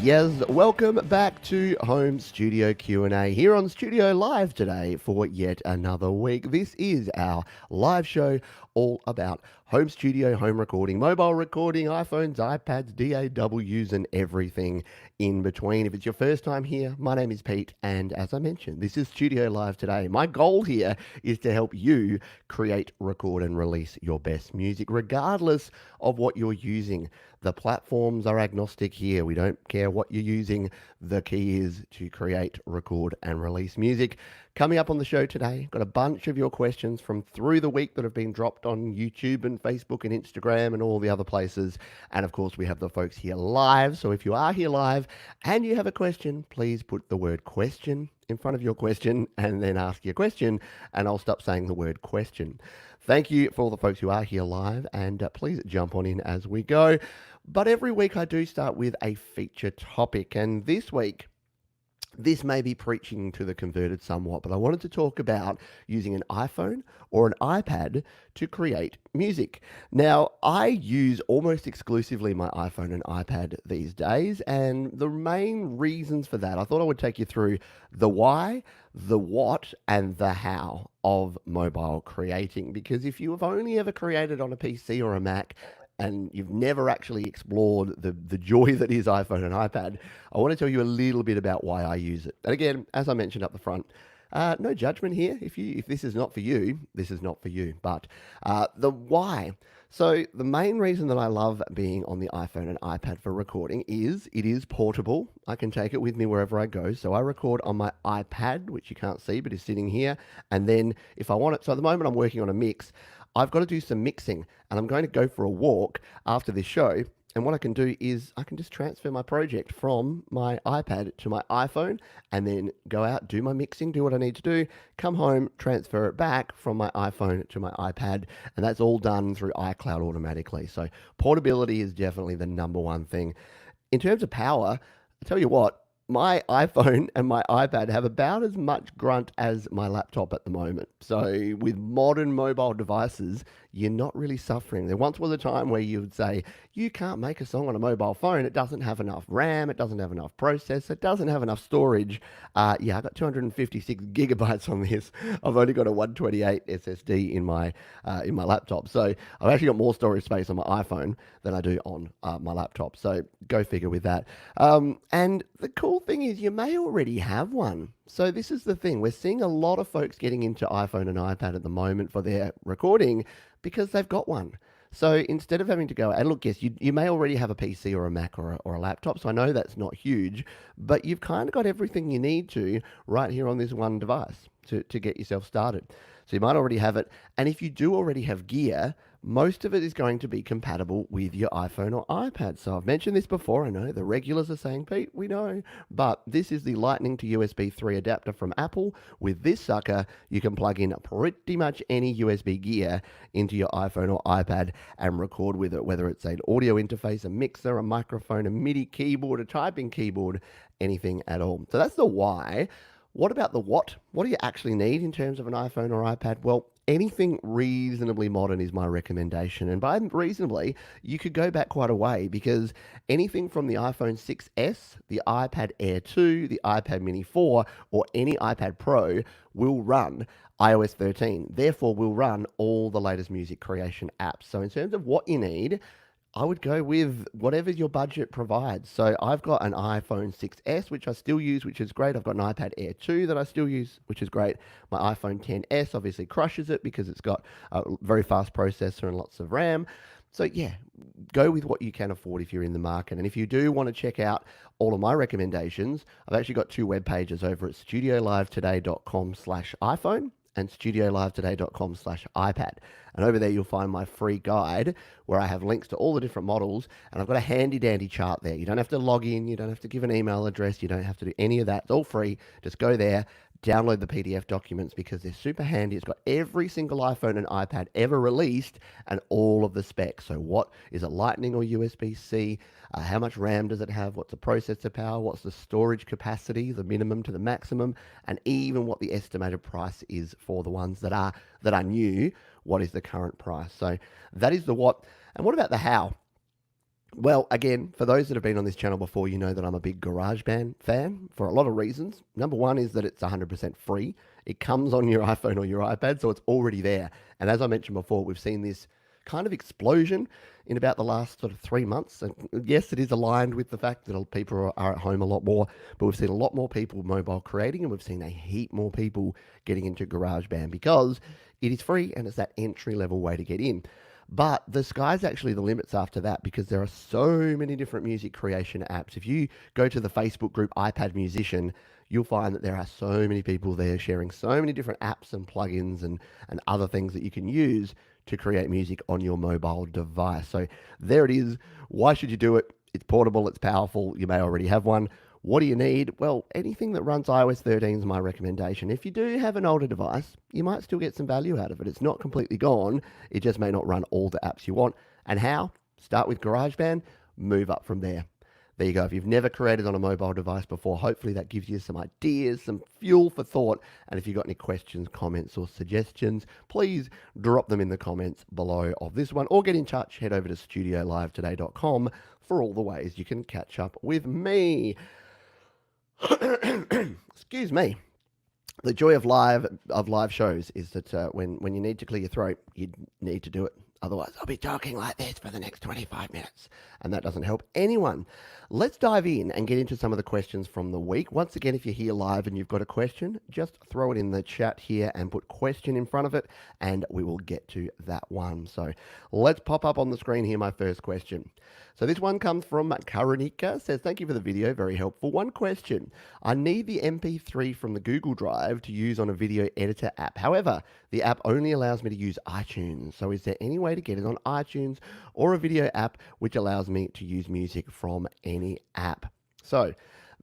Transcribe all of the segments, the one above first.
Yes, welcome back to Home Studio Q&A here on Studio Live today for yet another week. This is our live show all about home studio, home recording, mobile recording, iPhones, iPads, DAWs and everything in between. If it's your first time here, my name is Pete and as I mentioned, this is Studio Live today. My goal here is to help you create, record and release your best music regardless of what you're using. The platforms are agnostic here. We don't care what you're using. The key is to create, record, and release music. Coming up on the show today, got a bunch of your questions from through the week that have been dropped on YouTube and Facebook and Instagram and all the other places. And of course, we have the folks here live. So if you are here live and you have a question, please put the word question in front of your question and then ask your question, and I'll stop saying the word question. Thank you for all the folks who are here live, and please jump on in as we go. But every week I do start with a feature topic, and this week, this may be preaching to the converted somewhat, but I wanted to talk about using an iPhone or an iPad to create music. Now, I use almost exclusively my iPhone and iPad these days, and the main reasons for that, I thought I would take you through the why, the what, and the how of mobile creating. Because if you have only ever created on a PC or a Mac, and you've never actually explored the joy that is iPhone and iPad, I want to tell you a little bit about why I use it. And again, as I mentioned up the front, no judgment here. If this is not for you, this is not for you. But the why. So the main reason that I love being on the iPhone and iPad for recording is it is portable. I can take it with me wherever I go. So I record on my iPad, which you can't see, but is sitting here. And then if I want it, so at the moment I'm working on a mix, I've got to do some mixing and I'm going to go for a walk after this show. And what I can do is I can just transfer my project from my iPad to my iPhone and then go out, do my mixing, do what I need to do, come home, transfer it back from my iPhone to my iPad. And that's all done through iCloud automatically. So portability is definitely the number one thing. In terms of power, I tell you what, my iPhone and my iPad have about as much grunt as my laptop at the moment. So with modern mobile devices, you're not really suffering. There once was a time where you would say, you can't make a song on a mobile phone. It doesn't have enough RAM. It doesn't have enough processor. It doesn't have enough storage. I got 256 gigabytes on this. I've only got a 128 SSD in my laptop. So I've actually got more storage space on my iPhone than I do on my laptop. So go figure with that. And the cool thing is you may already have one. So this is the thing. We're seeing a lot of folks getting into iPhone and iPad at the moment for their recording because they've got one. So instead of having to go, and look, yes, you may already have a PC or a Mac or a laptop, so I know that's not huge, but you've kind of got everything you need to right here on this one device to get yourself started. So you might already have it. And if you do already have gear, most of it is going to be compatible with your iPhone or iPad. So I've mentioned this before. I know the regulars are saying, Pete, we know. But this is the Lightning to USB 3 adapter from Apple. With this sucker, you can plug in pretty much any USB gear into your iPhone or iPad and record with it, whether it's an audio interface, a mixer, a microphone, a MIDI keyboard, a typing keyboard, anything at all. So that's the why. What about the what? What do you actually need in terms of an iPhone or iPad? Well, anything reasonably modern is my recommendation. And by reasonably, you could go back quite a way because anything from the iPhone 6S, the iPad Air 2, the iPad Mini 4, or any iPad Pro will run iOS 13. Therefore, will run all the latest music creation apps. So in terms of what you need, I would go with whatever your budget provides. So I've got an iPhone 6S, which I still use, which is great. I've got an iPad Air 2 that I still use, which is great. My iPhone 10s obviously crushes it because it's got a very fast processor and lots of RAM. So yeah, go with what you can afford if you're in the market. And if you do want to check out all of my recommendations, I've actually got two web pages over at studiolivetoday.com/iPhone and studiolivetoday.com/iPad. And over there, you'll find my free guide where I have links to all the different models. And I've got a handy dandy chart there. You don't have to log in. You don't have to give an email address. You don't have to do any of that. It's all free. Just go there, download the PDF documents because they're super handy. It's got every single iPhone and iPad ever released and all of the specs. So what is it, Lightning or USB-C? How much RAM does it have? What's the processor power? What's the storage capacity, the minimum to the maximum? And even what the estimated price is for the ones that are new. What is the current price? So that is the what. And what about the how? Well, again, for those that have been on this channel before, you know that I'm a big Garageband fan for a lot of reasons. Number one is that it's 100% free. It comes on your iPhone or your iPad, so it's already there. And as I mentioned before, we've seen this kind of explosion in about the last sort of 3 months. And yes, it is aligned with the fact that people are at home a lot more, but we've seen a lot more people mobile creating, and we've seen a heap more people getting into Garageband because it is free and it's that entry level way to get in. But the sky's actually the limits after that, because there are so many different music creation apps. If you go to the Facebook group iPad Musician, you'll find that there are so many people there sharing so many different apps and plugins and other things that you can use to create music on your mobile device. So there it is. Why should you do it? It's portable, it's powerful. You may already have one. What do you need? Well, anything that runs iOS 13 is my recommendation. If you do have an older device, you might still get some value out of it. It's not completely gone. It just may not run all the apps you want. And how? Start with GarageBand, move up from there. There you go. If you've never created on a mobile device before, hopefully that gives you some ideas, some fuel for thought. And if you've got any questions, comments, or suggestions, please drop them in the comments below of this one, or get in touch. Head over to studiolivetoday.com for all the ways you can catch up with me. Excuse me. The joy of live shows is that when you need to clear your throat, you need to do it. Otherwise, I'll be talking like this for the next 25 minutes, and that doesn't help anyone. Let's dive in and get into some of the questions from the week. Once again, if you're here live and you've got a question, just throw it in the chat here and put question in front of it, and we will get to that one. So let's pop up on the screen here my first question. So this one comes from Karanika. Says, thank you for the video, very helpful. One question. I need the MP3 from the Google Drive to use on a video editor app. However, the app only allows me to use iTunes. So is there any way to get it on iTunes or a video app which allows me to use music from any app? So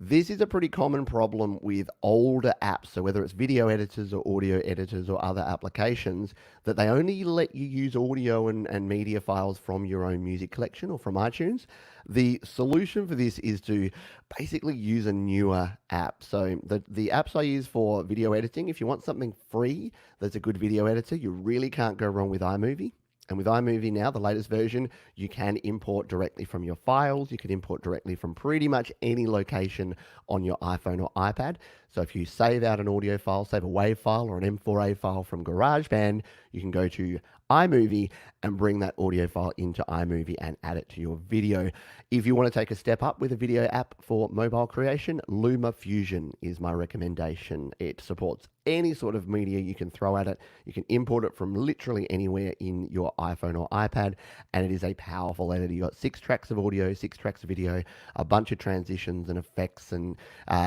this is a pretty common problem with older apps. So whether it's video editors or audio editors or other applications, that they only let you use audio and media files from your own music collection or from iTunes. The solution for this is to basically use a newer app. So the apps I use for video editing, if you want something free that's a good video editor, you really can't go wrong with Imovie. And with Imovie now, the latest version, you can import directly from your files. You can import directly from pretty much any location on your iPhone or iPad. So if you save out an audio file, save a WAV file or an M4A file from GarageBand, you can go to Imovie and bring that audio file into Imovie and add it to your video. If you want to take a step up with a video app for mobile creation, LumaFusion is my recommendation. It supports any sort of media you can throw at it. You can import it from literally anywhere in your iPhone or iPad, and it is a powerful editor. You've got 6 tracks of audio, 6 tracks of video, a bunch of transitions and effects. And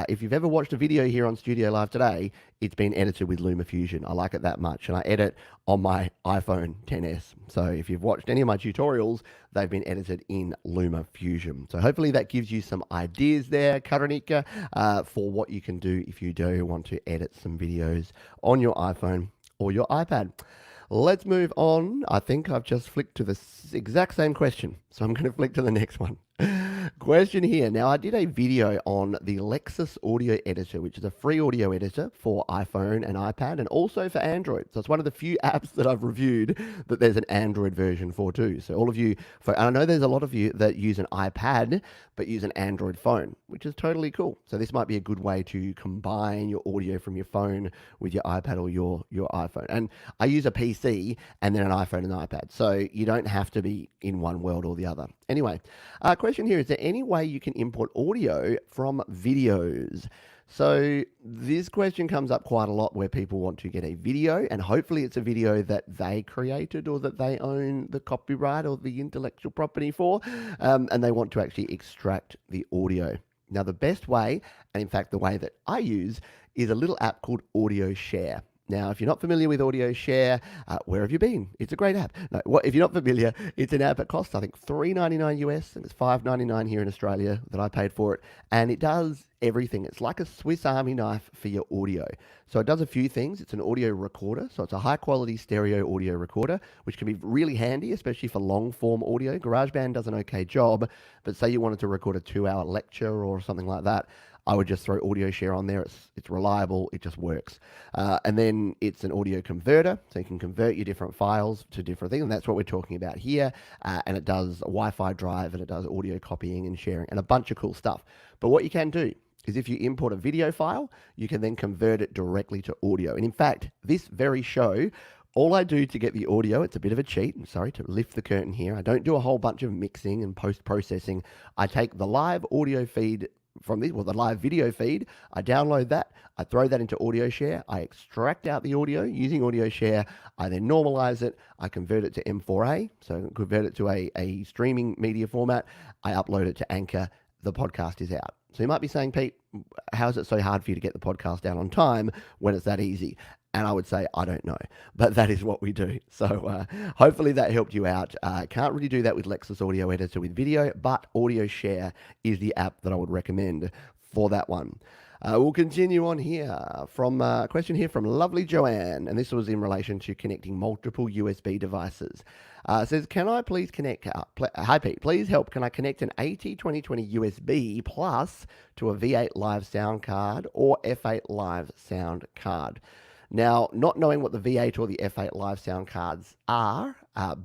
if you've ever watched a video here on Studio Live Today, it's been edited with LumaFusion. I like it that much, and I edit on my iPhone XS. So if you've watched any of my tutorials, they've been edited in LumaFusion. So hopefully that gives you some ideas there, Karanika, for what you can do if you do want to edit some videos on your iPhone or your iPad. Let's move on. I think I've just flicked to the exact same question, so I'm going to flick to the next one. Question here. Now, I did a video on the Lexus audio editor, which is a free audio editor for iPhone and iPad, and also for Android. So it's one of the few apps that I've reviewed that there's an Android version for too. So all of you, I know there's a lot of you that use an iPad, but use an Android phone, which is totally cool. So this might be a good way to combine your audio from your phone with your iPad or your iPhone. And I use a PC and then an iPhone and an iPad. So you don't have to be in one world or the other. Anyway, question here, is there any way you can import audio from videos? So this question comes up quite a lot where people want to get a video, and hopefully it's a video that they created or that they own the copyright or the intellectual property for, and they want to actually extract the audio. Now, the best way, and in fact the way that I use, is a little app called Audio Share. Now, if you're not familiar with Audio Share, where have you been? It's a great app. No, if you're not familiar, it's an app that costs, I think, $3.99 US, and it's $5.99 here in Australia that I paid for it. And it does everything. It's like a Swiss Army knife for your audio. So it does a few things. It's an audio recorder. So it's a high quality stereo audio recorder, which can be really handy, especially for long form audio. GarageBand does an okay job, but say you wanted to record a 2-hour lecture or something like that, I would just throw audio share on there. It's reliable. It just works. And then it's an audio converter, so you can convert your different files to different things, and that's what we're talking about here. And it does a Wi-Fi drive, and it does audio copying and sharing, and a bunch of cool stuff. But what you can do is if you import a video file, you can then convert it directly to audio. And in fact, this very show, all I do to get the audio, it's a bit of a cheat, and sorry to lift the curtain here, I don't do a whole bunch of mixing and post-processing. I take the live audio feed from this, well, the live video feed, I download that, I throw that into audio share, I extract out the audio using audio share, I then normalize it, I convert it to M4A, so convert it to a streaming media format, I upload it to Anchor, the podcast is out. So you might be saying, Pete, how is it so hard for you to get the podcast down on time when it's that easy? And I would say, I don't know, but that is what we do. So hopefully that helped you out. Can't really do that with Lexus Audio Editor with video, but Audio Share is the app that I would recommend for that one. We'll continue on here from a question here from lovely Joanne, and this was in relation to connecting multiple USB devices. It says, can I please connect, hi Pete, please help, can I connect an AT2020 USB Plus to a V8 Live sound card or F8 Live sound card? Now, not knowing what the V8 or the F8 Live sound cards are,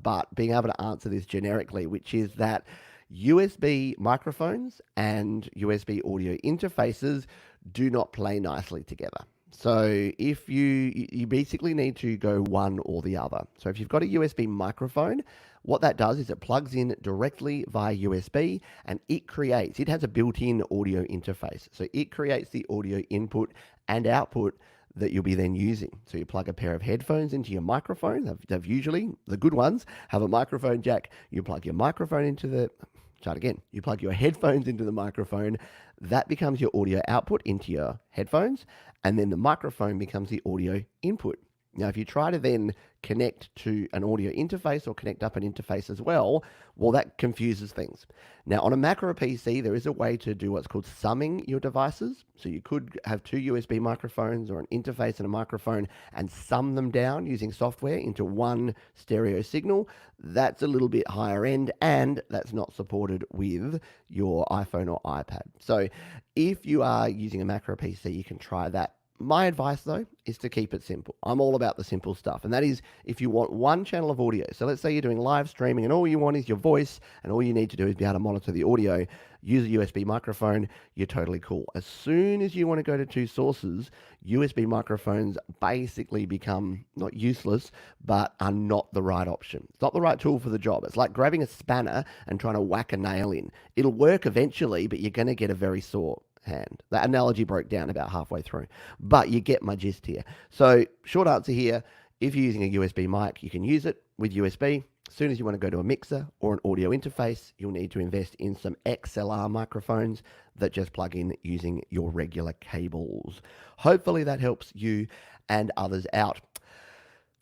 but being able to answer this generically, which is that USB microphones and USB audio interfaces do not play nicely together. So if you basically need to go one or the other. So if you've got a USB microphone, what that does is it plugs in directly via USB and it has a built-in audio interface. So it creates the audio input and output that you'll be then using. So you plug a pair of headphones into your microphone. They've usually, the good ones, have a microphone jack. You plug your microphone into the, start again. You plug your headphones into the microphone. That becomes your audio output into your headphones. And then the microphone becomes the audio input. Now, if you try to then connect to an audio interface or connect up an interface as well, that confuses things. Now, on a Mac or a PC, there is a way to do what's called summing your devices. So you could have two USB microphones or an interface and a microphone and sum them down using software into one stereo signal. That's a little bit higher end, and that's not supported with your iPhone or iPad. So if you are using a Mac or a PC, you can try that. My advice, though, is to keep it simple. I'm all about the simple stuff. And that is if you want one channel of audio. So let's say you're doing live streaming and all you want is your voice and all you need to do is be able to monitor the audio, use a USB microphone, you're totally cool. As soon as you want to go to two sources, USB microphones basically become not useless, but are not the right option. It's not the right tool for the job. It's like grabbing a spanner and trying to whack a nail in. It'll work eventually, but you're going to get a very sore hand. That analogy broke down about halfway through, but you get my gist here. So short answer here, if you're using a USB mic, you can use it with USB. As soon as you want to go to a mixer or an audio interface, you'll need to invest in some XLR microphones that just plug in using your regular cables. Hopefully that helps you and others out.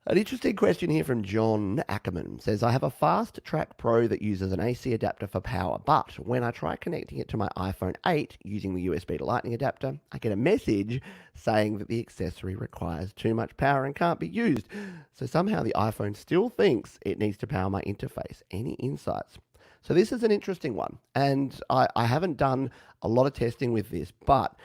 An interesting question here from John Ackerman says, I have a Fast Track Pro that uses an AC adapter for power, but when I try connecting it to my iPhone 8 using the USB to Lightning adapter, I get a message saying that the accessory requires too much power and can't be used. So somehow the iPhone still thinks it needs to power my interface. Any insights? So this is an interesting one, and I haven't done a lot of testing with this, but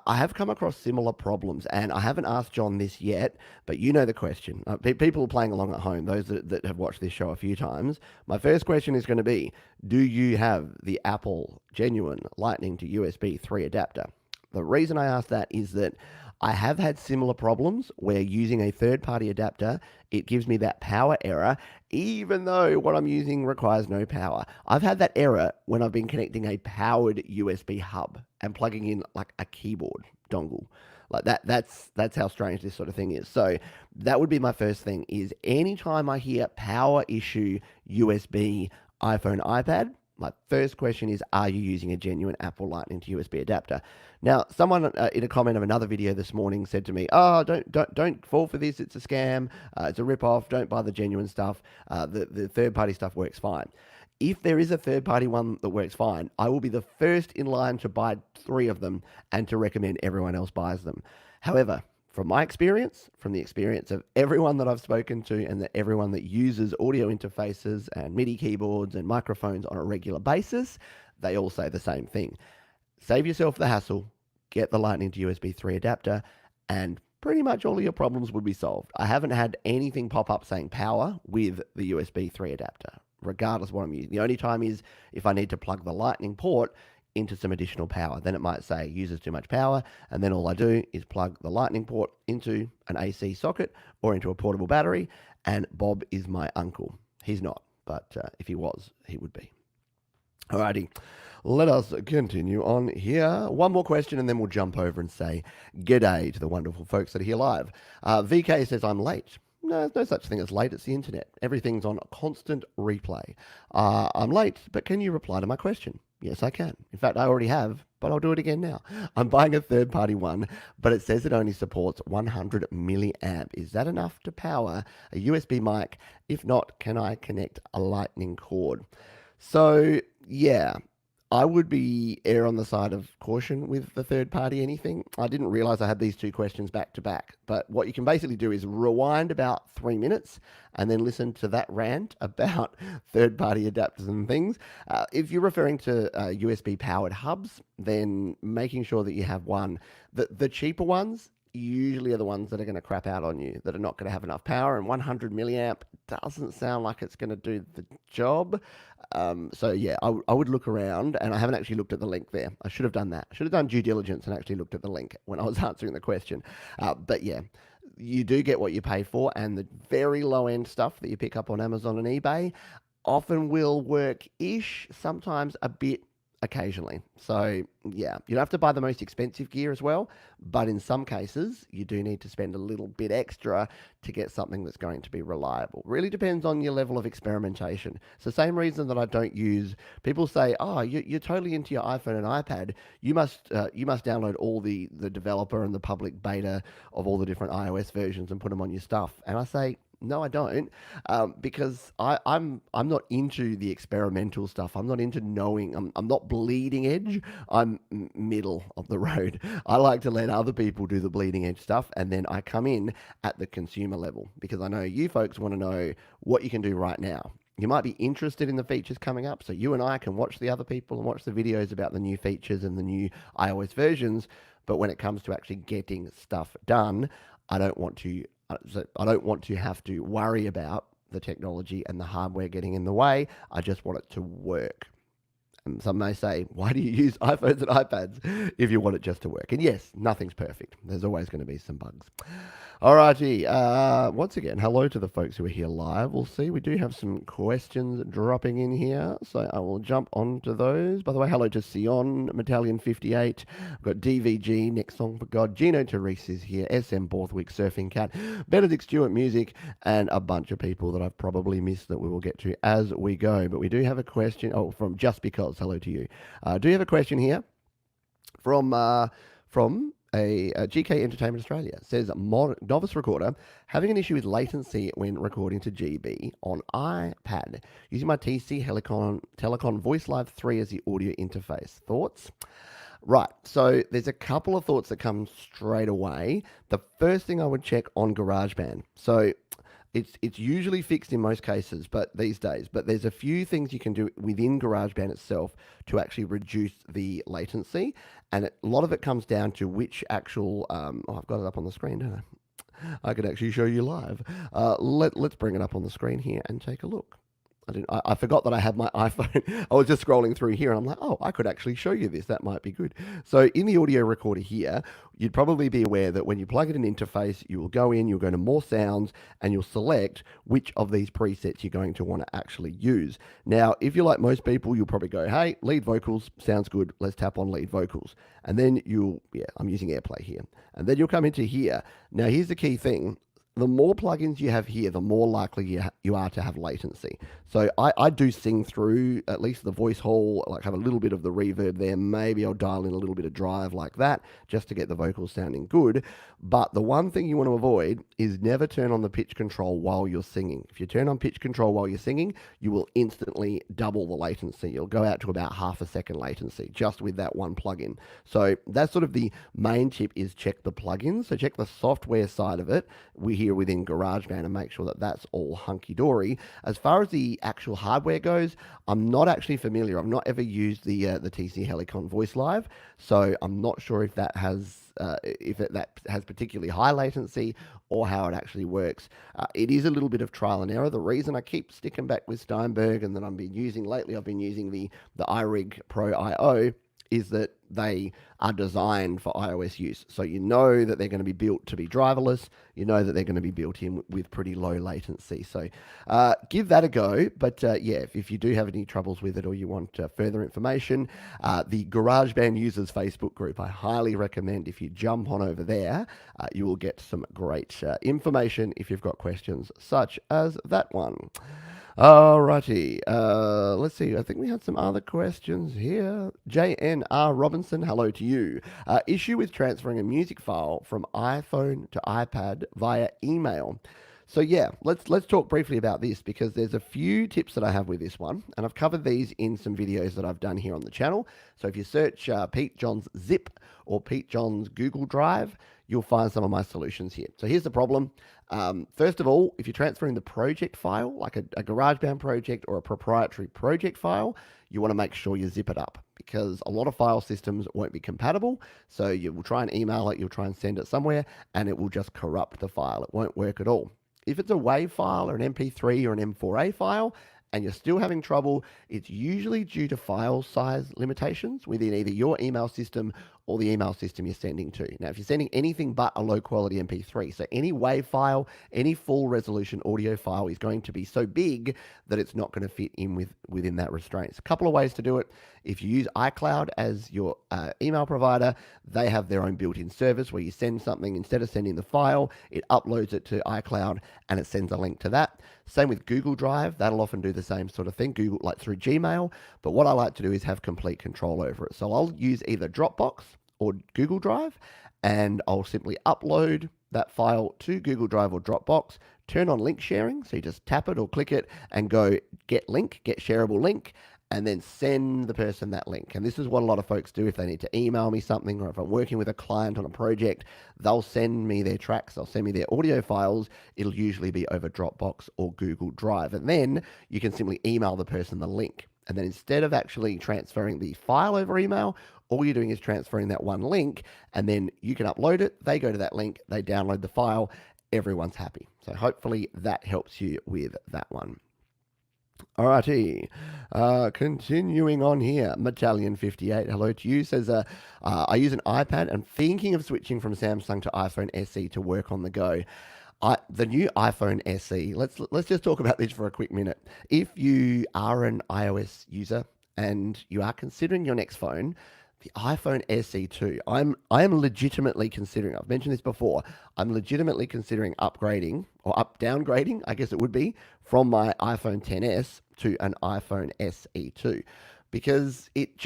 I have come across similar problems, and I haven't asked John this yet, but you know the question. People playing along at home, those that have watched this show a few times, my first question is going to be, do you have the Apple genuine Lightning to USB 3 adapter? The reason I ask that is that I have had similar problems where using a third-party adapter, it gives me that power error, even though what I'm using requires no power. I've had that error when I've been connecting a powered USB hub and plugging in like a keyboard dongle. Like that's how strange this sort of thing is. So that would be my first thing, is anytime I hear power issue USB iPhone, iPad, my first question is, are you using a genuine Apple Lightning to USB adapter? Now, someone in a comment of another video this morning said to me, oh, don't fall for this. It's a scam. It's a rip-off. Don't buy the genuine stuff. The third-party stuff works fine. If there is a third-party one that works fine, I will be the first in line to buy 3 of them and to recommend everyone else buys them. However, from my experience, from the experience of everyone that I've spoken to and everyone that uses audio interfaces and MIDI keyboards and microphones on a regular basis, they all say the same thing. Save yourself the hassle, get the Lightning to USB 3 adapter, and pretty much all of your problems would be solved. I haven't had anything pop up saying power with the USB 3 adapter, regardless of what I'm using. The only time is if I need to plug the Lightning port into some additional power. Then it might say uses too much power, and then all I do is plug the Lightning port into an AC socket or into a portable battery, and Bob is my uncle. He's not, but if he was, he would be. Alrighty, let us continue on here. One more question and then we'll jump over and say g'day to the wonderful folks that are here live. VK says, I'm late. No, there's no such thing as late. It's the internet. Everything's on constant replay. I'm late, but can you reply to my question? Yes, I can. In fact, I already have, but I'll do it again now. I'm buying a third-party one, but it says it only supports 100 milliamp. Is that enough to power a USB mic? If not, can I connect a lightning cord? So, yeah, I would be err on the side of caution with the third party anything. I didn't realize I had these 2 questions back to back, but what you can basically do is rewind about 3 minutes and then listen to that rant about third party adapters and things. If you're referring to USB powered hubs, then making sure that you have one. The cheaper ones usually are the ones that are going to crap out on you, that are not going to have enough power, and 100 milliamp doesn't sound like it's going to do the job. So yeah, I would look around, and I haven't actually looked at the link there. I should have done that. I should have done due diligence and actually looked at the link when I was answering the question. But yeah, you do get what you pay for, and the very low end stuff that you pick up on Amazon and eBay often will work-ish, sometimes a bit occasionally. So yeah, you don't have to buy the most expensive gear as well, but in some cases you do need to spend a little bit extra to get something that's going to be reliable. Really depends on your level of experimentation. It's the same reason that I don't use, people say, oh, you're totally into your iPhone and iPad, you must download all the developer and the public beta of all the different iOS versions and put them on your stuff. And I say, no, I don't, because I'm not into the experimental stuff. I'm not into knowing. I'm not bleeding edge. I'm middle of the road. I like to let other people do the bleeding edge stuff, and then I come in at the consumer level, because I know you folks want to know what you can do right now. You might be interested in the features coming up, so you and I can watch the other people and watch the videos about the new features and the new iOS versions. But when it comes to actually getting stuff done, I don't want to have to worry about the technology and the hardware getting in the way. I just want it to work. And some may say, why do you use iPhones and iPads if you want it just to work? And yes, nothing's perfect. There's always going to be some bugs. Alrighty, once again, hello to the folks who are here live. We'll see, we do have some questions dropping in here, so I will jump onto those. By the way, hello to Sion, Metallion58, we've got DVG, Next Song for God, Gino Therese is here, SM Borthwick, Surfing Cat, Benedict Stewart Music, and a bunch of people that I've probably missed that we will get to as we go. But we do have a question, from Just Because, hello to you. Do you have a question here from a GK Entertainment Australia? It says, novice recorder having an issue with latency when recording to GB on iPad using my TC Telecom Voice Live 3 as the audio interface. Thoughts? Right, so there's a couple of thoughts that come straight away. The first thing I would check on Garageband. So it's usually fixed in most cases, but these days. But there's a few things you can do within GarageBand itself to actually reduce the latency, and a lot of it comes down to which actual. I've got it up on the screen, don't I? I could actually show you live. Let's bring it up on the screen here and take a look. I forgot that I had my iPhone. I was just scrolling through here and I'm like, oh, I could actually show you this. That might be good. So in the audio recorder here, you'd probably be aware that when you plug in an interface, you will go in, you'll go to more sounds, and you'll select which of these presets you're going to want to actually use. Now, if you're like most people, you'll probably go, hey, lead vocals, sounds good. Let's tap on lead vocals. And then I'm using AirPlay here. And then you'll come into here. Now, here's the key thing. the more plugins you have here, the more likely you are to have latency. So I do sing through at least the voice hall, like have a little bit of the reverb there. Maybe I'll dial in a little bit of drive like that just to get the vocals sounding good. But the one thing you want to avoid is never turn on the pitch control while you're singing. If you turn on pitch control while you're singing, you will instantly double the latency. You'll go out to about half a second latency just with that one plugin. So that's sort of the main tip, is check the plugins. So check the software side of it. We're here within Garageband and make sure that that's all hunky-dory. As far as the actual hardware goes, I'm not actually familiar. I've not ever used the TC Helicon Voice Live, so I'm not sure if that has that has particularly high latency or how it actually works. It is a little bit of trial and error. The reason I keep sticking back with Steinberg and that I've been using lately, I've been using the iRig Pro IO, is that they are designed for iOS use. So you know that they're going to be built to be driverless. You know that they're going to be built in with pretty low latency. So give that a go. But yeah, if you do have any troubles with it or you want further information, the GarageBand users Facebook group, I highly recommend if you jump on over there, you will get some great information if you've got questions such as that one. Alrighty, let's see. I think we had some other questions here. JNR Robinson, hello to you. Issue with transferring a music file from iPhone to iPad via email. So yeah, let's talk briefly about this, because there's a few tips that I have with this one, and I've covered these in some videos that I've done here on the channel. So if you search Pete Johns Zip or Pete Johns Google Drive, you'll find some of my solutions here. So here's the problem. First of all, if you're transferring the project file, like a GarageBand project or a proprietary project file, you want to make sure you zip it up, because a lot of file systems won't be compatible. So you will try and email it, you'll try and send it somewhere, and it will just corrupt the file. It won't work at all. If it's a WAV file or an MP3 or an M4A file, and you're still having trouble, it's usually due to file size limitations within either your email system or the email system you're sending to. Now, if you're sending anything but a low quality MP3, so any WAV file, any full resolution audio file is going to be so big that it's not going to fit in within that restraints. A couple of ways to do it. If you use iCloud as your email provider, they have their own built-in service where you send something, instead of sending the file, it uploads it to iCloud and it sends a link to that. Same with Google Drive, that'll often do the same sort of thing, Google, like through Gmail. But what I like to do is have complete control over it. So I'll use either Dropbox or Google Drive, and I'll simply upload that file to Google Drive or Dropbox, turn on link sharing, so you just tap it or click it and go get link, get shareable link, and then send the person that link. And this is what a lot of folks do if they need to email me something, or if I'm working with a client on a project, they'll send me their tracks, they'll send me their audio files. It'll usually be over Dropbox or Google Drive. And then you can simply email the person the link. And then instead of actually transferring the file over email, all you're doing is transferring that one link, and then you can upload it, they go to that link, they download the file, everyone's happy. So hopefully that helps you with that one. Alrighty, continuing on here, Metallion58, hello to you, says, I use an iPad and thinking of switching from Samsung to iPhone SE to work on the go. The new iPhone SE, let's just talk about this for a quick minute. If you are an iOS user and you are considering your next phone, the iPhone SE2, I am legitimately considering, I've mentioned this before, I'm legitimately considering upgrading, or downgrading, I guess it would be, from my iPhone XS to an iPhone SE2. Because it's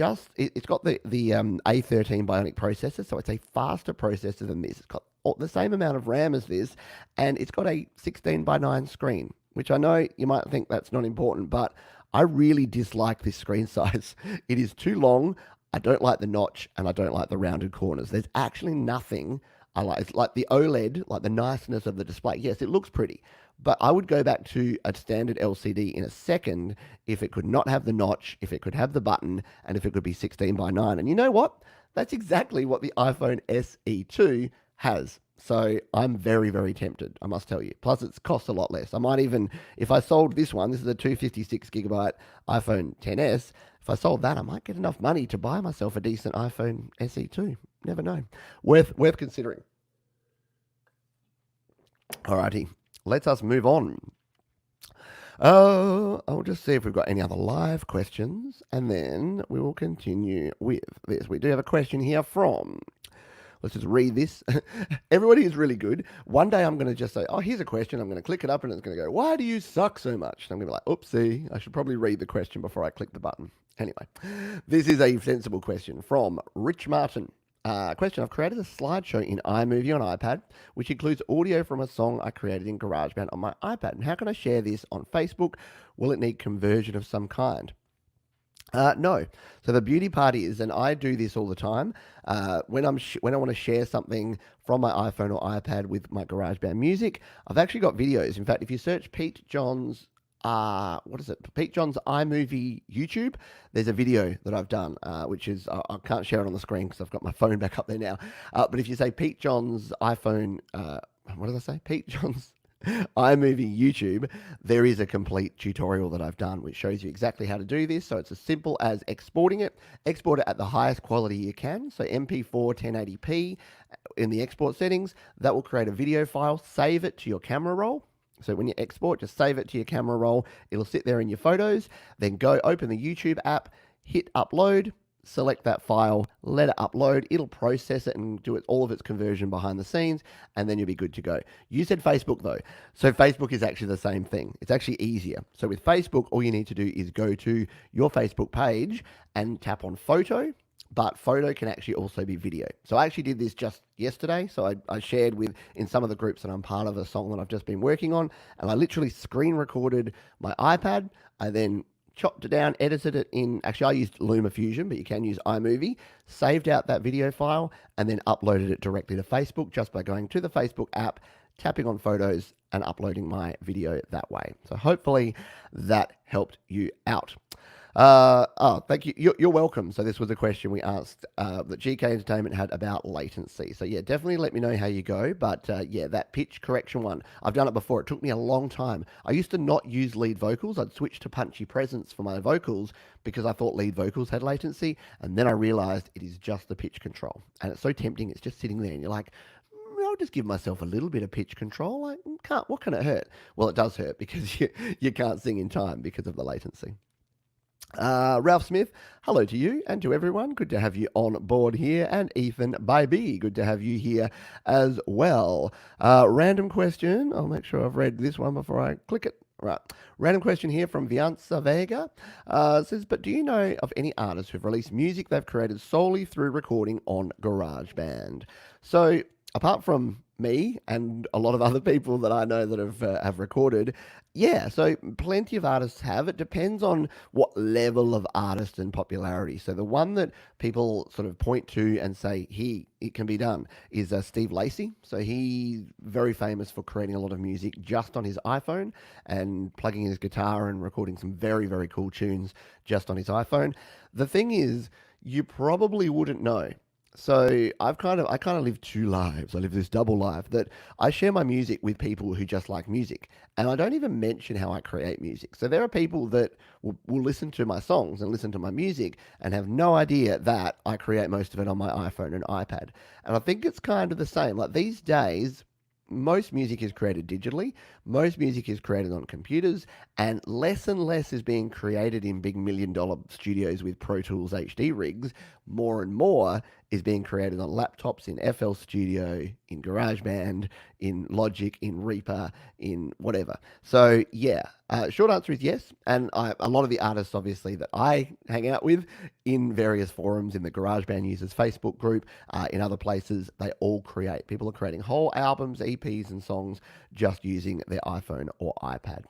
got the A13 Bionic processor, so it's a faster processor than this. It's got the same amount of RAM as this, and it's got a 16:9 screen, which I know you might think that's not important, but I really dislike this screen size. It is too long. I don't like the notch, and I don't like the rounded corners. There's actually nothing I like. It's like the OLED, like the niceness of the display. Yes, it looks pretty, but I would go back to a standard LCD in a second if it could not have the notch, if it could have the button, and if it could be 16:9. And you know what? That's exactly what the iPhone SE2 has. So I'm very, very tempted, I must tell you. Plus, it costs a lot less. I might even, if I sold this one, this is a 256 gigabyte iPhone XS. If I sold that, I might get enough money to buy myself a decent iPhone SE2. Never know. Worth considering. Alrighty, let us move on. I'll just see if we've got any other live questions, and then we will continue with this. We do have a question here from let's just read this. Everybody is really good. One day I'm going to just say, oh, here's a question. I'm going to click it up and it's going to go, why do you suck so much? And I'm going to be like, oopsie, I should probably read the question before I click the button. Anyway, this is a sensible question from Rich Martin. Question: I've created a slideshow in iMovie on iPad, which includes audio from a song I created in Garageband on my iPad. And how can I share this on Facebook? Will it need conversion of some kind? No. So the beauty part is, and I do this all the time, when when I want to share something from my iPhone or iPad with my GarageBand music, I've actually got videos. In fact, if you search Pete John's what is it? Pete John's iMovie YouTube. There's a video that I've done, which is I can't share it on the screen because I've got my phone back up there now. But if you say Pete John's iPhone, what did I say? Pete John's iMovie YouTube, there is a complete tutorial that I've done which shows you exactly how to do this. So it's as simple as exporting it. Export it at the highest quality you can. So MP4 1080p in the export settings. That will create a video file. Save it to your camera roll. So when you export, just save it to your camera roll. It'll sit there in your photos. Then go open the YouTube app, hit upload, select that file, let it upload. It'll process it and do all of its conversion behind the scenes, and then you'll be good to go. You said Facebook though. So Facebook is actually the same thing. It's actually easier. So with Facebook, all you need to do is go to your Facebook page and tap on photo. But photo can actually also be video. So I actually did this just yesterday. So I shared in some of the groups that I'm part of a song that I've just been working on. And I literally screen recorded my iPad. I then chopped it down, edited it in, actually I used LumaFusion, but you can use iMovie, saved out that video file, and then uploaded it directly to Facebook just by going to the Facebook app, tapping on photos, and uploading my video that way. So hopefully that helped you out. Thank you. You're welcome. So this was a question we asked that GK Entertainment had about latency. So yeah, definitely let me know how you go. But yeah, that pitch correction one, I've done it before. It took me a long time. I used to not use lead vocals. I'd switch to punchy presence for my vocals because I thought lead vocals had latency. And then I realized it is just the pitch control. And it's so tempting. It's just sitting there and you're like, I'll just give myself a little bit of pitch control. Like, what can it hurt? Well, it does hurt because you can't sing in time because of the latency. Ralph Smith, hello to you and to everyone. Good to have you on board here. And Ethan Baby, good to have you here as well. Random question. I'll make sure I've read this one before I click it. Right. Random question here from Vianza Vega. Says, but do you know of any artists who've released music they've created solely through recording on GarageBand? So apart from me and a lot of other people that I know that have recorded, yeah, so plenty of artists have. It depends on what level of artist and popularity. So the one that people sort of point to and say, it can be done, is Steve Lacy. So he's very famous for creating a lot of music just on his iPhone and plugging in his guitar and recording some very, very cool tunes just on his iPhone. The thing is, you probably wouldn't know. So I kind of live two lives. I live this double life that I share my music with people who just like music, and I don't even mention how I create music. So there are people that will listen to my songs and listen to my music and have no idea that I create most of it on my iPhone and iPad. And I think it's kind of the same. Like these days, most music is created digitally, most music is created on computers, and less is being created in big $1 million studios with Pro Tools HD rigs. More and more is being created on laptops in FL Studio, in GarageBand, in Logic, in Reaper, in whatever. So yeah, short answer is yes. And a lot of the artists, obviously, that I hang out with in various forums, in the GarageBand users Facebook group, in other places, they all create. People are creating whole albums, EPs, and songs just using their iPhone or iPad.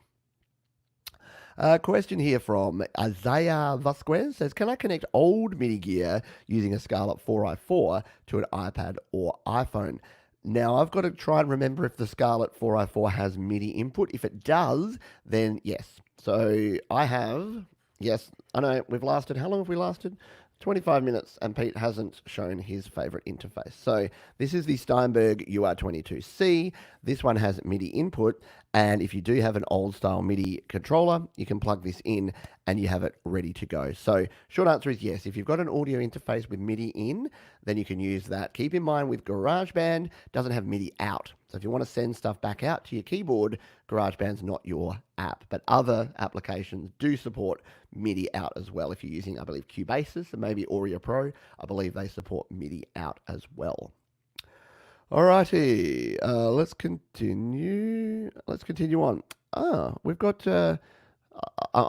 Question here from Isaiah Vasquez says, can I connect old MIDI gear using a Scarlet 4i4 to an iPad or iPhone? Now, I've got to try and remember if the Scarlet 4i4 has MIDI input. If it does, then yes. So I have, yes, I know we've lasted, how long have we lasted? 25 minutes, and Pete hasn't shown his favorite interface. So this is the Steinberg UR22C. This one has MIDI input, and if you do have an old style MIDI controller, you can plug this in and you have it ready to go. So short answer is yes. If you've got an audio interface with MIDI in, then you can use that. Keep in mind with GarageBand, doesn't have MIDI out. So if you want to send stuff back out to your keyboard, GarageBand's not your app. But other applications do support MIDI out as well. If you're using, I believe, Cubasis and maybe Audio Pro, I believe they support MIDI out as well. Alrighty, let's continue. Let's continue on. We've got. I'm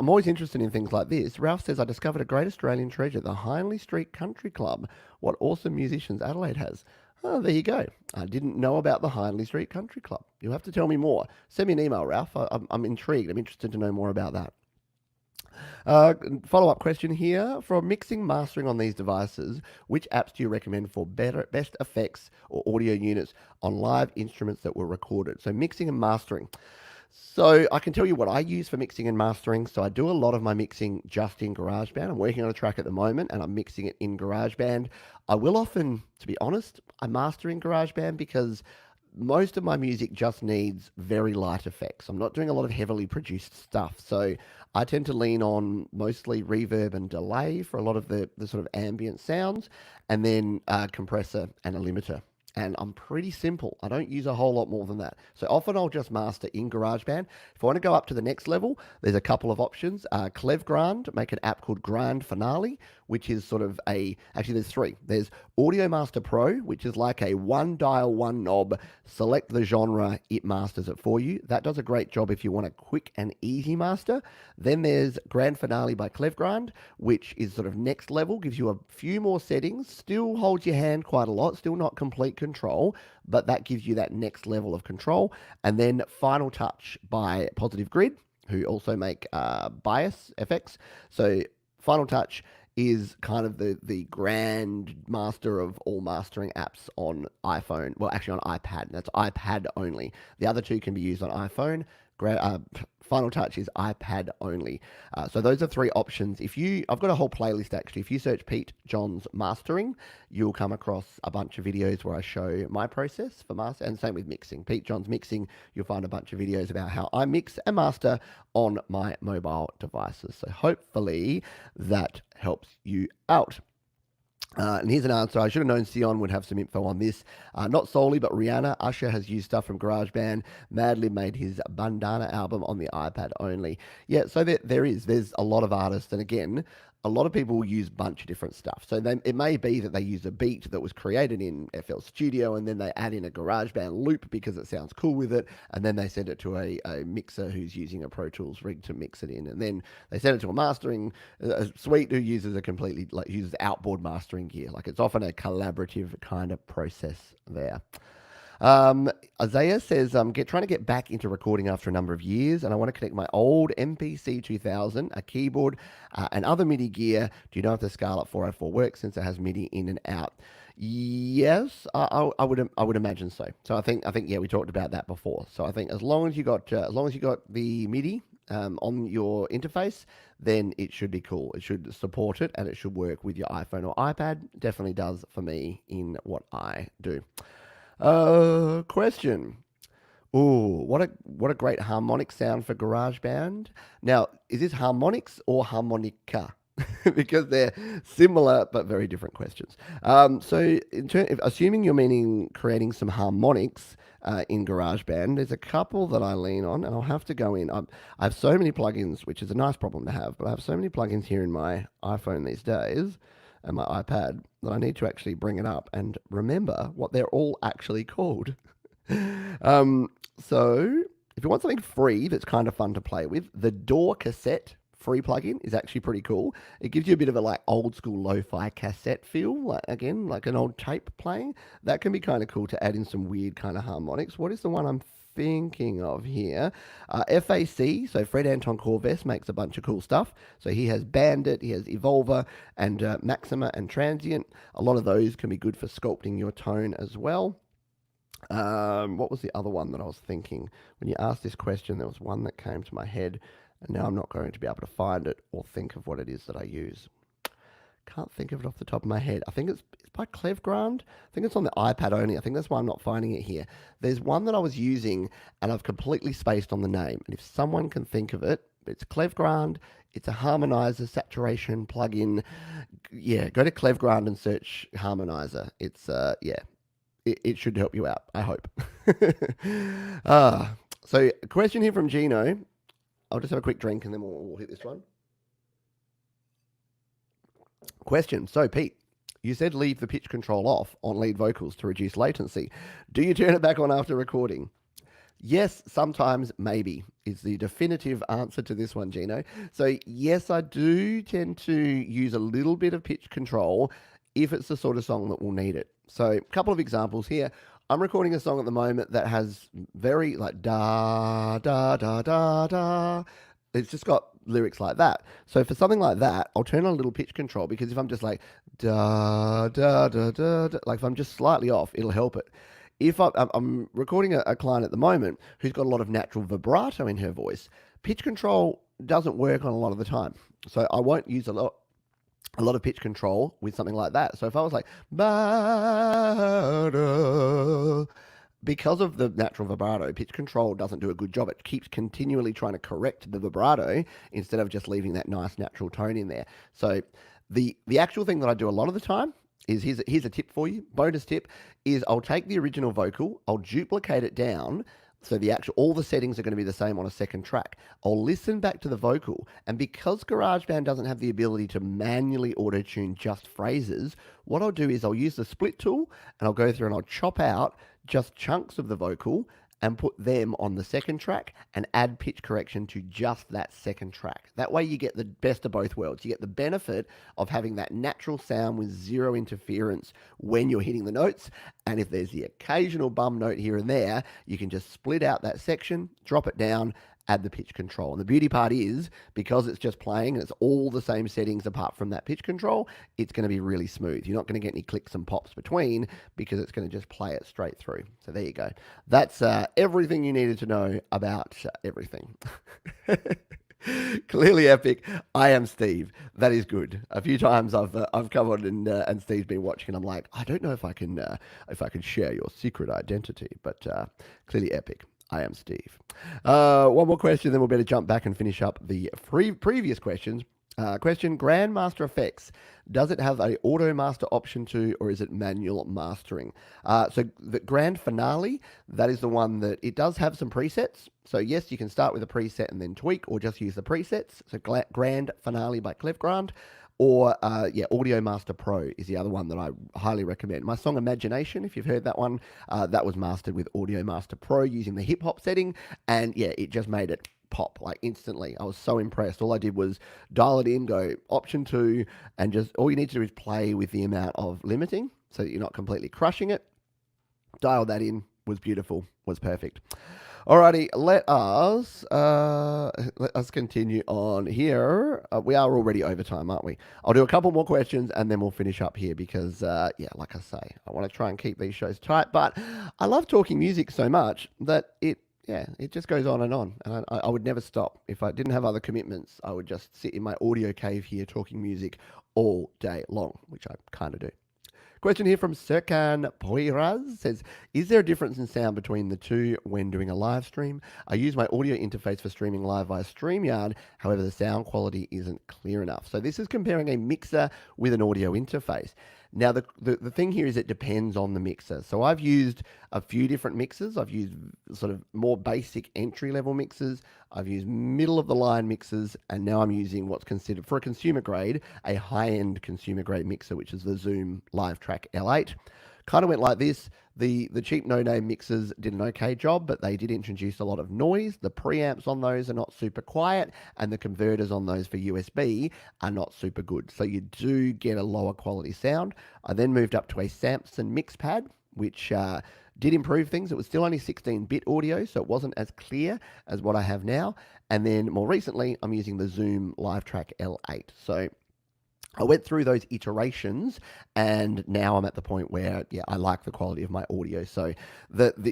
always interested in things like this. Ralph says, I discovered a great Australian treasure, the Hindley Street Country Club. What awesome musicians Adelaide has. Oh, there you go. I didn't know about the Hindley Street Country Club. You'll have to tell me more. Send me an email, Ralph. I'm intrigued. I'm interested to know more about that. Follow-up question here. For mixing, mastering on these devices, which apps do you recommend for best effects or audio units on live instruments that were recorded? So mixing and mastering. So I can tell you what I use for mixing and mastering. So I do a lot of my mixing just in GarageBand. I'm working on a track at the moment and I'm mixing it in GarageBand. I will often, to be honest, I master in GarageBand because most of my music just needs very light effects. I'm not doing a lot of heavily produced stuff. So I tend to lean on mostly reverb and delay for a lot of the sort of ambient sounds, and then a compressor and a limiter. And I'm pretty simple. I don't use a whole lot more than that. So often I'll just master in GarageBand. If I want to go up to the next level, there's a couple of options. ClevGrand, make an app called Grand Finale, which is sort of actually there's three. There's Audio Master Pro, which is like a one dial, one knob, select the genre, it masters it for you. That does a great job if you want a quick and easy master. Then there's Grand Finale by ClevGrand, which is sort of next level, gives you a few more settings, still holds your hand quite a lot, still not complete control, but that gives you that next level of control. And then Final Touch by Positive Grid, who also make bias effects. So Final Touch is kind of the grand master of all mastering apps on iPhone. Well, actually on iPad. That's iPad only. The other two can be used on iPhone. Final Touch is iPad only. So those are three options. I've got a whole playlist actually. If you search Pete Johns Mastering, you'll come across a bunch of videos where I show my process for master, and same with mixing. Pete Johns Mixing, you'll find a bunch of videos about how I mix and master on my mobile devices. So hopefully that helps you out. And here's an answer. I should have known Sion would have some info on this. Not solely, but Rihanna. Usher has used stuff from GarageBand. Madlib made his Bandana album on the iPad only. Yeah, so there's a lot of artists. And again, a lot of people will use a bunch of different stuff. So it may be that they use a beat that was created in FL Studio and then they add in a GarageBand loop because it sounds cool with it. And then they send it to a mixer who's using a Pro Tools rig to mix it in. And then they send it to a mastering suite who uses uses outboard mastering gear. Like it's often a collaborative kind of process there. Isaiah says, trying to get back into recording after a number of years, and I want to connect my old MPC 2000, a keyboard, and other MIDI gear. Do you know if the Scarlet 404 works since it has MIDI in and out? Yes, I would imagine so. So I think yeah, we talked about that before. So I think as long as you got the MIDI on your interface, then it should be cool. It should support it, and it should work with your iPhone or iPad. Definitely does for me in what I do. Question. Ooh, what a great harmonic sound for GarageBand. Now, is this harmonics or harmonica? Because they're similar but very different questions. So, assuming you're meaning creating some harmonics in GarageBand, there's a couple that I lean on, and I'll have to go in. I have so many plugins, which is a nice problem to have, but I have so many plugins here in my iPhone these days and my iPad that I need to actually bring it up and remember what they're all actually called. So if you want something free that's kind of fun to play with, the DAW cassette free plugin is actually pretty cool. It gives you a bit of a like old school lo-fi cassette feel, like an old tape playing. That can be kind of cool to add in some weird kind of harmonics. What is the one I'm thinking of here? FAC, so Fred Anton Corvès makes a bunch of cool stuff. So he has Bandit, he has Evolver, and Maxima and Transient. A lot of those can be good for sculpting your tone as well. What was the other one that I was thinking? When you asked this question, there was one that came to my head, and now I'm not going to be able to find it or think of what it is that I use. Can't think of it off the top of my head. I think it's by ClevGrand. I think it's on the iPad only. I think that's why I'm not finding it here. There's one that I was using, and I've completely spaced on the name. And if someone can think of it, it's ClevGrand. It's a harmonizer saturation plugin. Yeah, go to ClevGrand and search harmonizer. It's it should help you out, I hope. So a question here from Gino. I'll just have a quick drink and then we'll hit this one. Question. So, Pete, You said leave the pitch control off on lead vocals to reduce latency. Do you turn it back on after recording? Yes, sometimes, maybe, is the definitive answer to this one, Gino. So, yes, I do tend to use a little bit of pitch control if it's the sort of song that will need it. So, a couple of examples here. I'm recording a song at the moment that has very like da, da, da, da, da. It's just got lyrics like that. So, for something like that, I'll turn on a little pitch control because if I'm just like da, da, da, da, da, like if I'm just slightly off, it'll help it. If I'm recording a client at the moment who's got a lot of natural vibrato in her voice, pitch control doesn't work on a lot of the time. So I won't use a lot of pitch control with something like that. So if I was like, because of the natural vibrato, pitch control doesn't do a good job. It keeps continually trying to correct the vibrato instead of just leaving that nice natural tone in there. So the actual thing that I do a lot of the time is here's a tip for you. Bonus tip is I'll take the original vocal, I'll duplicate it down. So all the settings are going to be the same on a second track. I'll listen back to the vocal, and because GarageBand doesn't have the ability to manually auto-tune just phrases, what I'll do is I'll use the split tool and I'll go through and I'll chop out just chunks of the vocal and put them on the second track and add pitch correction to just that second track. That way you get the best of both worlds. You get the benefit of having that natural sound with zero interference when you're hitting the notes. And if there's the occasional bum note here and there, you can just split out that section, drop it down, add the pitch control. And the beauty part is, because it's just playing and it's all the same settings apart from that pitch control, it's going to be really smooth. You're not going to get any clicks and pops between because it's going to just play it straight through. So there you go. That's everything you needed to know about everything. Clearly epic. I am Steve. That is good. A few times I've come on and Steve's been watching, and I'm like, I don't know if I can share your secret identity, but clearly epic. I am Steve. One more question, then we'll better jump back and finish up the previous questions. Question, Grandmaster Effects, does it have a auto master option too, or is it manual mastering? So the Grand Finale, that is the one that it does have some presets. So yes, you can start with a preset and then tweak, or just use the presets. So Grand Finale by Clefgrand. Or, Audio Master Pro is the other one that I highly recommend. My song Imagination, if you've heard that one, that was mastered with Audio Master Pro using the hip-hop setting. And, yeah, it just made it pop, like, instantly. I was so impressed. All I did was dial it in, go Option 2, and just all you need to do is play with the amount of limiting so that you're not completely crushing it. Dial that in, was beautiful, was perfect. Alrighty, let us continue on here. We are already over time, aren't we? I'll do a couple more questions and then we'll finish up here because, like I say, I want to try and keep these shows tight. But I love talking music so much that it just goes on. And I would never stop. If I didn't have other commitments, I would just sit in my audio cave here talking music all day long, which I kind of do. Question here from Serkan Poiraz says, is there a difference in sound between the two when doing a live stream? I use my audio interface for streaming live via StreamYard. However, the sound quality isn't clear enough. So this is comparing a mixer with an audio interface. Now, the thing here is it depends on the mixer. So I've used a few different mixers. I've used sort of more basic entry-level mixers. I've used middle-of-the-line mixers, and now I'm using what's considered, for a consumer grade, a high-end consumer grade mixer, which is the Zoom LiveTrack L8. Kind of went like this. The cheap no-name mixers did an okay job, but they did introduce a lot of noise. The preamps on those are not super quiet, and the converters on those for USB are not super good. So you do get a lower quality sound. I then moved up to a Samson MixPad, which did improve things. It was still only 16-bit audio, so it wasn't as clear as what I have now. And then more recently, I'm using the Zoom LiveTrack L8. So I went through those iterations, and now I'm at the point where, I like the quality of my audio. So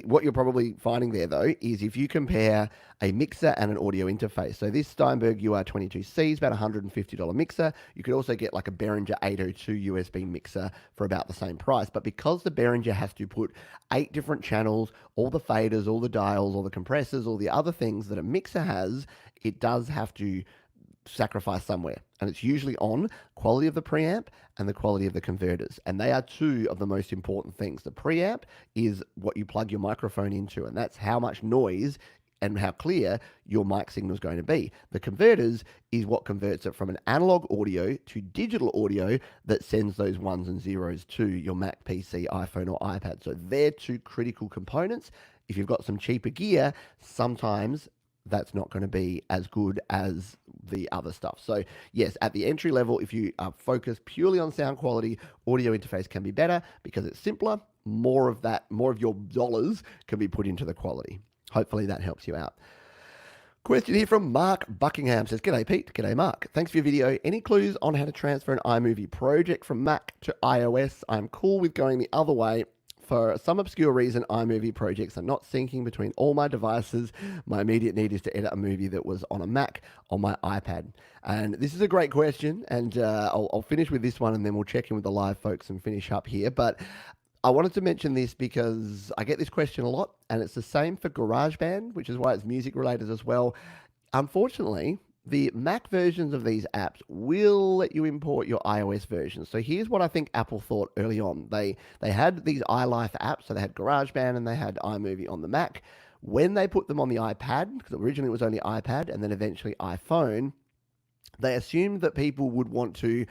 what you're probably finding there, though, is if you compare a mixer and an audio interface. So this Steinberg UR22C is about a $150 mixer. You could also get like a Behringer 802 USB mixer for about the same price. But because the Behringer has to put 8 different channels, all the faders, all the dials, all the compressors, all the other things that a mixer has, it does have to sacrifice somewhere, and it's usually on quality of the preamp and the quality of the converters, and they are two of the most important things. The preamp is what you plug your microphone into, and that's how much noise and how clear your mic signal is going to be. The converters is what converts it from an analog audio to digital audio that sends those ones and zeros to your Mac, PC, iPhone, or iPad. So they're two critical components. If you've got some cheaper gear, sometimes that's not going to be as good as the other stuff. So yes, at the entry level, if you are focused purely on sound quality, audio interface can be better because it's simpler. More of your dollars can be put into the quality. Hopefully that helps you out. Question here from Mark Buckingham says, G'day Pete, g'day Mark. Thanks for your video. Any clues on how to transfer an iMovie project from Mac to iOS? I'm cool with going the other way. For some obscure reason, iMovie projects are not syncing between all my devices. My immediate need is to edit a movie that was on a Mac on my iPad. And this is a great question, and I'll finish with this one, and then we'll check in with the live folks and finish up here. But I wanted to mention this because I get this question a lot, and it's the same for Garageband, which is why it's music related as well. Unfortunately, the Mac versions of these apps will let you import your iOS versions. So here's what I think Apple thought early on. They had these iLife apps, so they had GarageBand and they had iMovie on the Mac. When they put them on the iPad, because originally it was only iPad and then eventually iPhone, they assumed that people would want to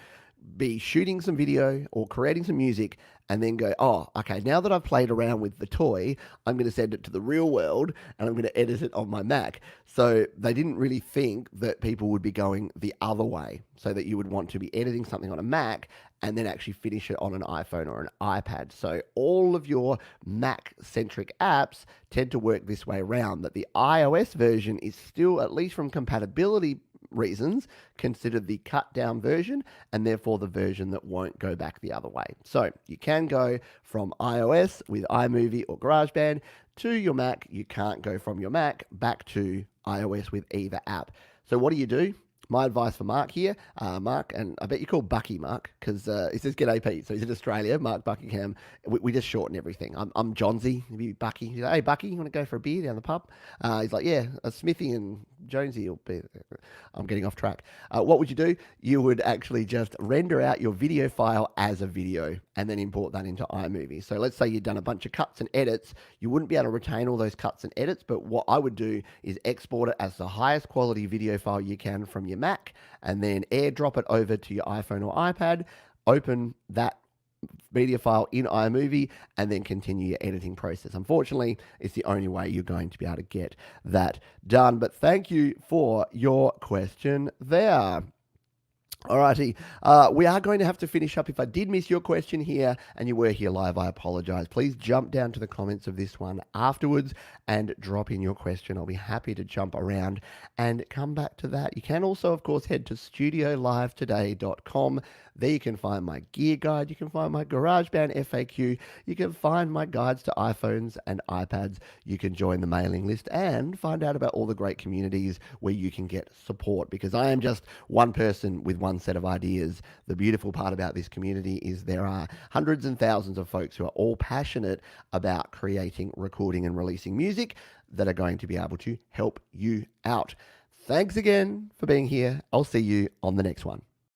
be shooting some video or creating some music and then go, oh, okay, now that I've played around with the toy, I'm going to send it to the real world and I'm going to edit it on my Mac. So they didn't really think that people would be going the other way, so that you would want to be editing something on a Mac and then actually finish it on an iPhone or an iPad. So all of your Mac-centric apps tend to work this way around, that the iOS version is still, at least from compatibility reasons, considered the cut down version, and therefore the version that won't go back the other way. So you can go from iOS with iMovie or GarageBand to your Mac. You can't go from your Mac back to iOS with either app. So what do? My advice for Mark here, Mark, and I bet you call Bucky Mark, because he says, G'day Pete. So he's in Australia, Mark Buckingham. We just shorten everything. I'm Johnsy, maybe Bucky. He's like, hey, Bucky, you want to go for a beer down the pub? He's like, yeah, Smithy and Jonesy will be there. I'm getting off track. What would you do? You would actually just render out your video file as a video and then import that into iMovie. So let's say you've done a bunch of cuts and edits. You wouldn't be able to retain all those cuts and edits, but what I would do is export it as the highest quality video file you can from your Mac, and then airdrop it over to your iPhone or iPad, open that media file in iMovie, and then continue your editing process. Unfortunately, it's the only way you're going to be able to get that done. But thank you for your question there. Alrighty, we are going to have to finish up. If I did miss your question here and you were here live, I apologize. Please jump down to the comments of this one afterwards and drop in your question. I'll be happy to jump around and come back to that. You can also, of course, head to studiolivetoday.com. There you can find my gear guide. You can find my GarageBand FAQ. You can find my guides to iPhones and iPads. You can join the mailing list and find out about all the great communities where you can get support, because I am just one person with one set of ideas. The beautiful part about this community is there are hundreds and thousands of folks who are all passionate about creating, recording, and releasing music that are going to be able to help you out. Thanks again for being here. I'll see you on the next one.